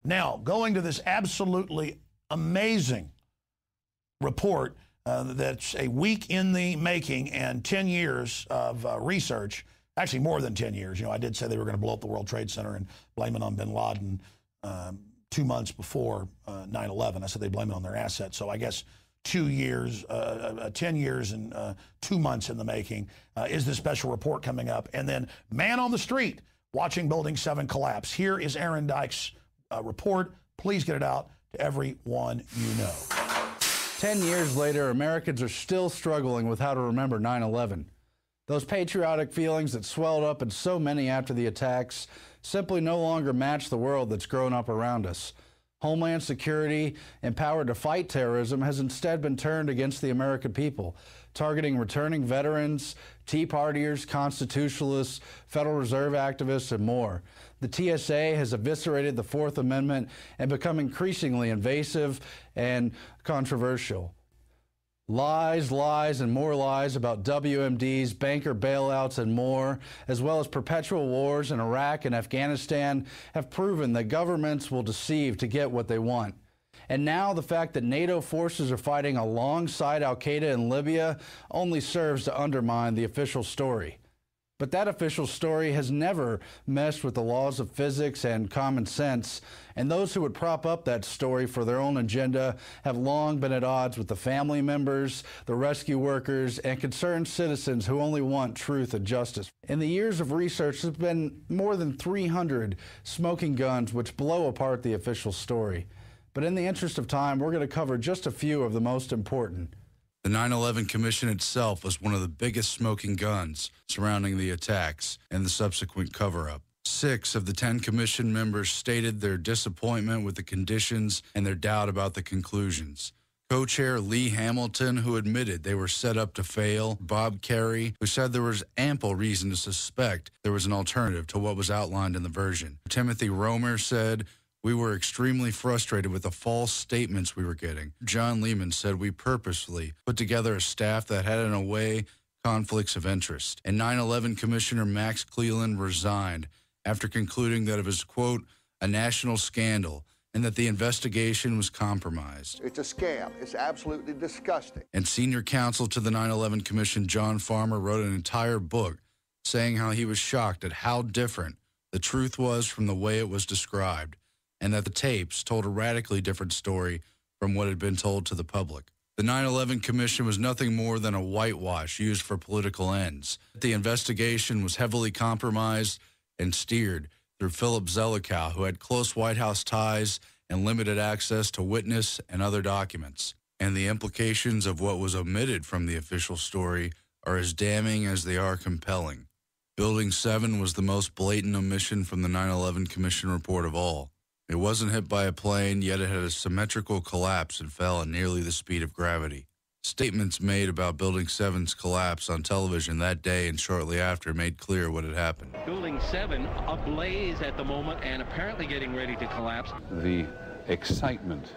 Now, going to this absolutely amazing report that's a week in the making and 10 years of research, actually more than 10 years. You know, I did say they were going to blow up the World Trade Center and blame it on bin Laden 2 months before 9/11. I said they blame it on their assets. So I guess 2 years, 10 years and 2 months in the making is this special report coming up. And then man on the street watching Building 7 collapse. Here is Aaron Dykes' report. Please get it out to everyone you know. 10 years later, Americans are still struggling with how to remember 9/11. Those patriotic feelings that swelled up in so many after the attacks simply no longer match the world that's grown up around us. Homeland Security, empowered to fight terrorism, has instead been turned against the American people, targeting returning veterans, Tea Partiers, constitutionalists, Federal Reserve activists, and more. The TSA has eviscerated the Fourth Amendment and become increasingly invasive and controversial. Lies, lies, and more lies about WMDs, banker bailouts, and more, as well as perpetual wars in Iraq and Afghanistan, have proven that governments will deceive to get what they want. And now the fact that NATO forces are fighting alongside al-Qaeda in Libya only serves to undermine the official story. But that official story has never messed with the laws of physics and common sense, and those who would prop up that story for their own agenda have long been at odds with the family members, the rescue workers, and concerned citizens who only want truth and justice. In the years of research, there's been more than 300 smoking guns which blow apart the official story. But in the interest of time, we're going to cover just a few of the most important. The 9/11 Commission itself was one of the biggest smoking guns surrounding the attacks and the subsequent cover-up. 6 of the 10 Commission members stated their disappointment with the conditions and their doubt about the conclusions. Co-chair Lee Hamilton, who admitted they were set up to fail, Bob Kerrey, who said there was ample reason to suspect there was an alternative to what was outlined in the version. Timothy Romer said, "We were extremely frustrated with the false statements we were getting." John Lehman said, "We purposely put together a staff that had, in a way, conflicts of interest." And 9/11 Commissioner Max Cleland resigned after concluding that it was, quote, "a national scandal," and that the investigation was compromised. It's a scam. It's absolutely disgusting. And senior counsel to the 9/11 Commission, John Farmer, wrote an entire book saying how he was shocked at how different the truth was from the way it was described, and that the tapes told a radically different story from what had been told to the public. The 9/11 Commission was nothing more than a whitewash used for political ends. The investigation was heavily compromised and steered through Philip Zelikow, who had close White House ties and limited access to witness and other documents. And the implications of what was omitted from the official story are as damning as they are compelling. Building 7 was the most blatant omission from the 9/11 Commission report of all. It wasn't hit by a plane, yet it had a symmetrical collapse and fell at nearly the speed of gravity. Statements made about Building 7's collapse on television that day and shortly after made clear what had happened. Building 7 ablaze at the moment and apparently getting ready to collapse. The excitement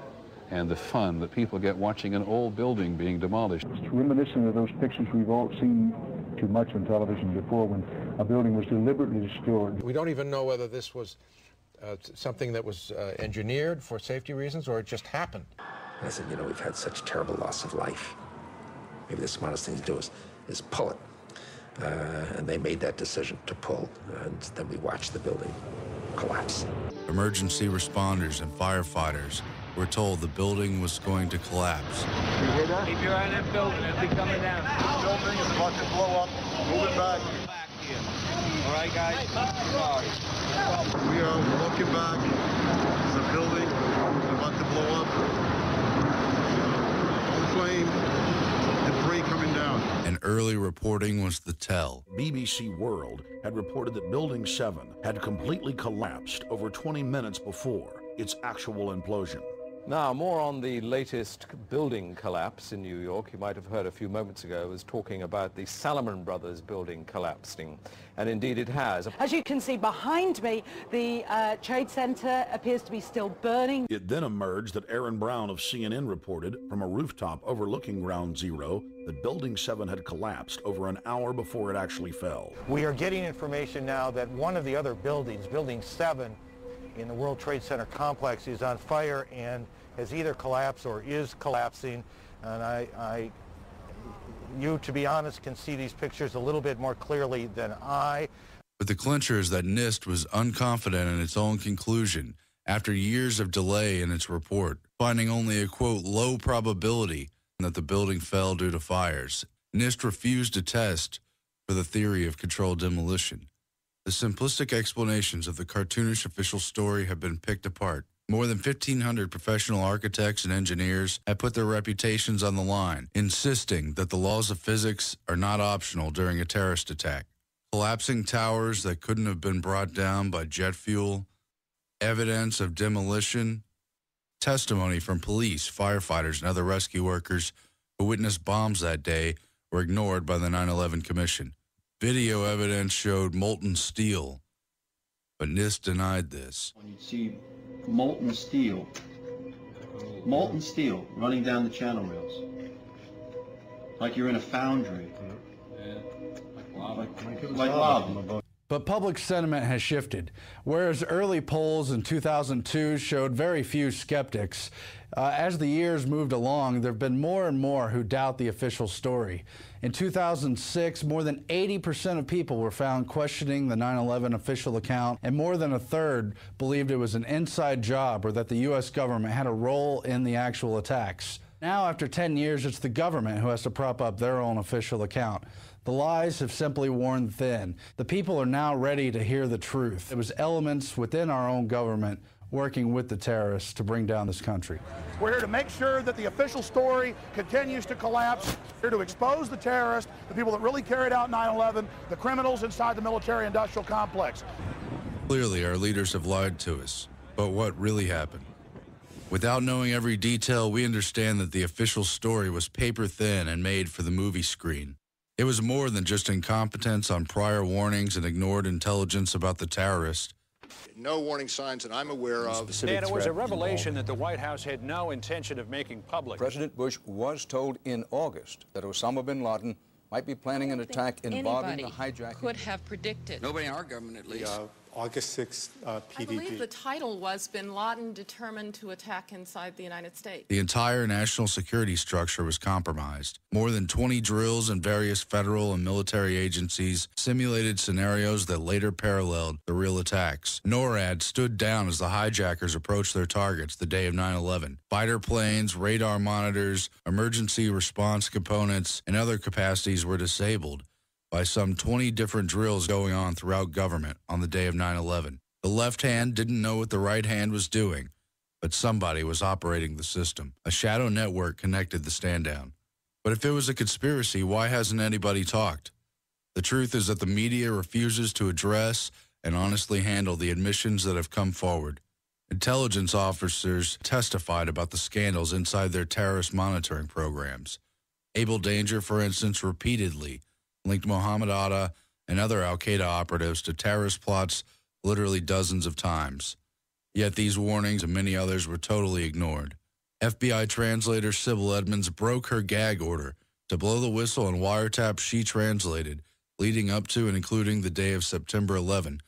and the fun that people get watching an old building being demolished. It's reminiscent of those pictures we've all seen too much on television before, when a building was deliberately destroyed. We don't even know whether this was something that was engineered for safety reasons, or it just happened. I said, you know, we've had such terrible loss of life. Maybe the smartest thing to do is pull it. And they made that decision to pull, and then we watched the building collapse. Emergency responders and firefighters were told the building was going to collapse. You hear that? Keep your eye on that building. It'll be coming down. The building is about to blow up. Move it back. All right, guys? Sorry. We are looking back. The building is about to blow up. Flame, debris coming down. And early reporting was the tell. BBC World had reported that Building 7 had completely collapsed over 20 minutes before its actual implosion. Now, more on the latest building collapse in New York. You might have heard a few moments ago I was talking about the Salomon Brothers building collapsing, and indeed it has. As you can see behind me, the Trade Center appears to be still burning. It then emerged that Aaron Brown of CNN reported from a rooftop overlooking Ground Zero that Building 7 had collapsed over an hour before it actually fell. We are getting information now that one of the other buildings, Building 7, in the World Trade Center complex is on fire and has either collapsed or is collapsing. And you, to be honest, can see these pictures a little bit more clearly than I. But the clincher is that NIST was unconfident in its own conclusion after years of delay in its report, finding only a, quote, low probability that the building fell due to fires. NIST refused to test for the theory of controlled demolition. The simplistic explanations of the cartoonish official story have been picked apart. More than 1,500 professional architects and engineers have put their reputations on the line, insisting that the laws of physics are not optional during a terrorist attack. Collapsing towers that couldn't have been brought down by jet fuel, evidence of demolition, testimony from police, firefighters, and other rescue workers who witnessed bombs that day were ignored by the 9/11 Commission. Video evidence showed molten steel, but NIST denied this. When you see molten steel running down the channel rails, like you're in a foundry, like lava. But public sentiment has shifted. Whereas early polls in 2002 showed very few skeptics, as the years moved along, there have been more and more who doubt the official story. In 2006, more than 80% of people were found questioning the 9/11 official account, and more than a third believed it was an inside job or that the U.S. government had a role in the actual attacks. Now, after 10 years, it's the government who has to prop up their own official account. The lies have simply worn thin. The people are now ready to hear the truth. It was elements within our own government working with the terrorists to bring down this country. We're here to make sure that the official story continues to collapse. We're here to expose the terrorists, the people that really carried out 9/11, the criminals inside the military-industrial complex. Clearly, our leaders have lied to us. But what really happened? Without knowing every detail, we understand that the official story was paper thin and made for the movie screen. It was more than just incompetence on prior warnings and ignored intelligence about the terrorist. No warning signs that I'm aware of. And it was a revelation that the White House had no intention of making public. President Bush was told in August that Osama bin Laden might be planning an attack involving the hijacking. Could have predicted. Nobody in our government, at least. August 6th, PDP. I believe the title was Bin Laden Determined to Attack Inside the United States. The entire national security structure was compromised. More than 20 drills in various federal and military agencies simulated scenarios that later paralleled the real attacks. NORAD stood down as the hijackers approached their targets the day of 9/11. Fighter planes, radar monitors, emergency response components, and other capacities were disabled by some 20 different drills going on throughout government on the day of 9/11. The left hand didn't know what the right hand was doing, but somebody was operating the system. A shadow network connected the stand-down. But if it was a conspiracy, why hasn't anybody talked? The truth is that the media refuses to address and honestly handle the admissions that have come forward. Intelligence officers testified about the scandals inside their terrorist monitoring programs. Abel Danger, for instance, repeatedly linked Mohammed Atta and other al-Qaeda operatives to terrorist plots literally dozens of times. Yet these warnings and many others were totally ignored. FBI translator Sybil Edmonds broke her gag order to blow the whistle on wiretaps she translated leading up to and including the day of September 11,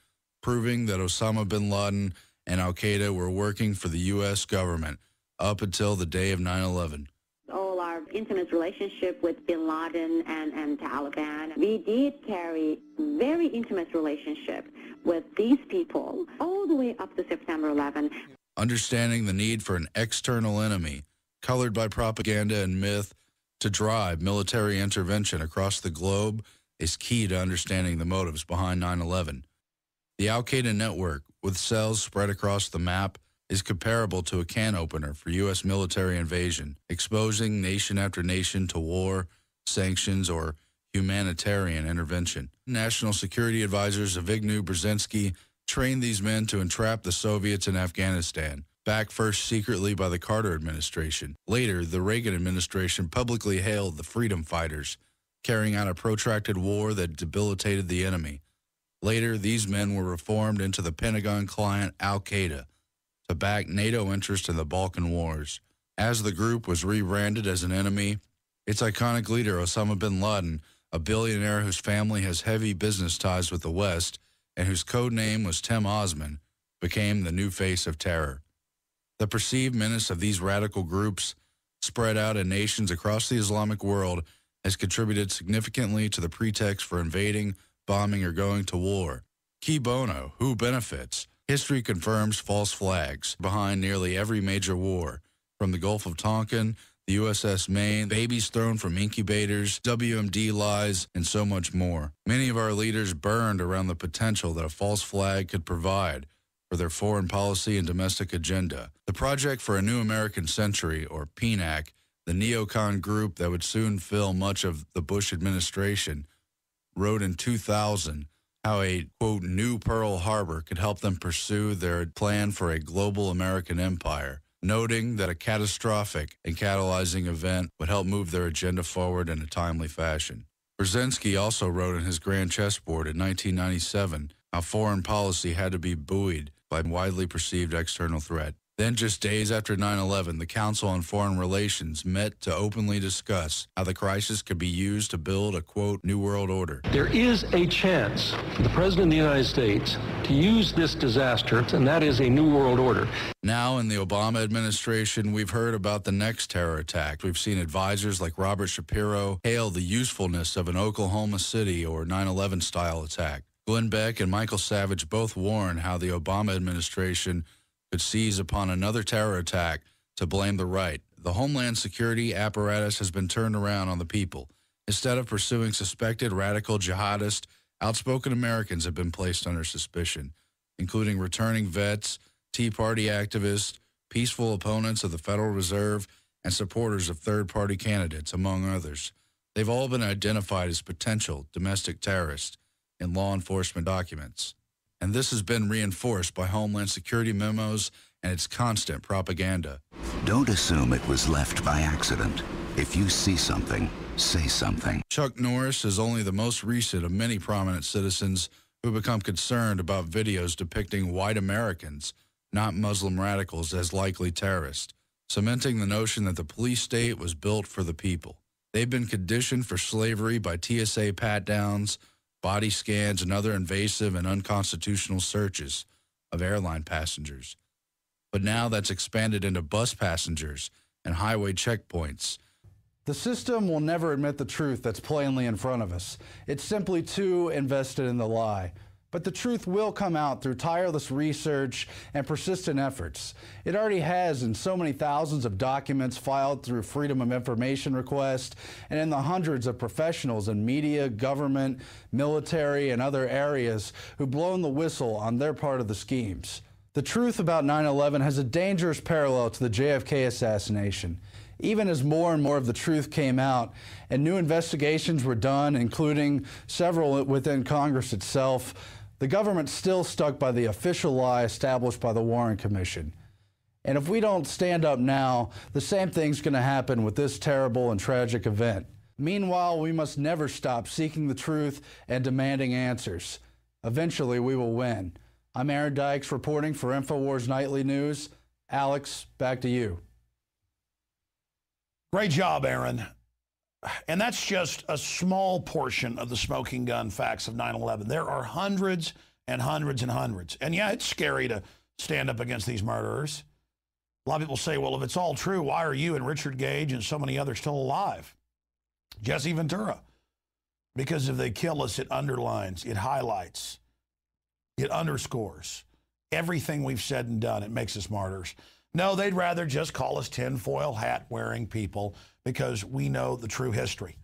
proving that Osama bin Laden and al-Qaeda were working for the U.S. government up until the day of 9/11. All our intimate relationship with bin Laden and Taliban, we did carry very intimate relationship with these people all the way up to September 11. Understanding the need for an external enemy, colored by propaganda and myth, to drive military intervention across the globe is key to understanding the motives behind 9/11. The al-Qaeda network, with cells spread across the map, is comparable to a can opener for U.S. military invasion, exposing nation after nation to war, sanctions, or humanitarian intervention. National Security Advisor Zbigniew Brzezinski trained these men to entrap the Soviets in Afghanistan, backed first secretly by the Carter administration. Later, the Reagan administration publicly hailed the freedom fighters, carrying out a protracted war that debilitated the enemy. Later, these men were reformed into the Pentagon client al-Qaeda to back NATO interest in the Balkan Wars. As the group was rebranded as an enemy, its iconic leader, Osama bin Laden, a billionaire whose family has heavy business ties with the West and whose code name was Tim Osman, became the new face of terror. The perceived menace of these radical groups spread out in nations across the Islamic world has contributed significantly to the pretext for invading, bombing, or going to war. Key bono, who benefits? History confirms false flags behind nearly every major war, from the Gulf of Tonkin, the USS Maine, babies thrown from incubators, WMD lies, and so much more. Many of our leaders burned around the potential that a false flag could provide for their foreign policy and domestic agenda. The Project for a New American Century, or PNAC, the neocon group that would soon fill much of the Bush administration, wrote in 2000 how a, quote, new Pearl Harbor could help them pursue their plan for a global American empire, noting that a catastrophic and catalyzing event would help move their agenda forward in a timely fashion. Brzezinski also wrote in his Grand Chessboard in 1997 how foreign policy had to be buoyed by widely perceived external threat. Then, just days after 9/11, the Council on Foreign Relations met to openly discuss how the crisis could be used to build a, quote, new world order. There is a chance for the President of the United States to use this disaster, and that is a new world order. Now, in the Obama administration, we've heard about the next terror attack. We've seen advisors like Robert Shapiro hail the usefulness of an Oklahoma City or 9/11 style attack. Glenn Beck and Michael Savage both warn how the Obama administration could seize upon another terror attack to blame the right. The Homeland Security apparatus has been turned around on the people. Instead of pursuing suspected radical jihadists, outspoken Americans have been placed under suspicion, including returning vets, Tea Party activists, peaceful opponents of the Federal Reserve, and supporters of third-party candidates, among others. They've all been identified as potential domestic terrorists in law enforcement documents. And this has been reinforced by Homeland Security memos and its constant propaganda. Don't assume it was left by accident. If you see something, say something. Chuck Norris is only the most recent of many prominent citizens who become concerned about videos depicting white Americans, not Muslim radicals, as likely terrorists, cementing the notion that the police state was built for the people. They've been conditioned for slavery by TSA pat-downs, body scans, and other invasive and unconstitutional searches of airline passengers. But now that's expanded into bus passengers and highway checkpoints. The system will never admit the truth that's plainly in front of us. It's simply too invested in the lie. But the truth will come out through tireless research and persistent efforts. It already has in so many thousands of documents filed through Freedom of Information requests and in the hundreds of professionals in media, government, military, and other areas who've blown the whistle on their part of the schemes. The truth about 9/11 has a dangerous parallel to the JFK assassination. Even as more and more of the truth came out and new investigations were done, including several within Congress itself, the government still stuck by the official lie established by the Warren Commission. And if we don't stand up now, the same thing's going to happen with this terrible and tragic event. Meanwhile, we must never stop seeking the truth and demanding answers. Eventually, we will win. I'm Aaron Dykes reporting for InfoWars Nightly News. Alex, back to you. Great job, Aaron. And that's just a small portion of the smoking gun facts of 9/11. There are hundreds and hundreds and hundreds. And yeah, it's scary to stand up against these murderers. A lot of people say, well, if it's all true, why are you and Richard Gage and so many others still alive? Jesse Ventura. Because if they kill us, it underlines, it highlights, it underscores everything we've said and done. It makes us martyrs. No, they'd rather just call us tinfoil hat-wearing people because we know the true history.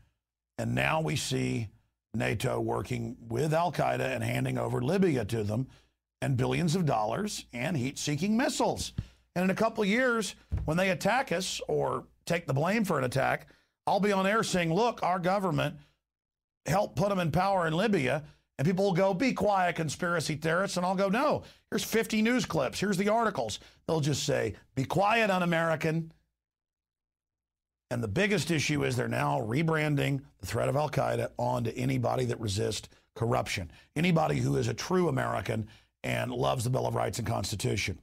And now we see NATO working with al-Qaeda and handing over Libya to them and billions of dollars and heat-seeking missiles. And in a couple of years, when they attack us or take the blame for an attack, I'll be on air saying, look, our government helped put them in power in Libya. And people will go, be quiet, conspiracy theorists. And I'll go, no, here's 50 news clips. Here's the articles. They'll just say, be quiet, un-American. And the biggest issue is they're now rebranding the threat of al-Qaeda onto anybody that resists corruption, anybody who is a true American and loves the Bill of Rights and Constitution.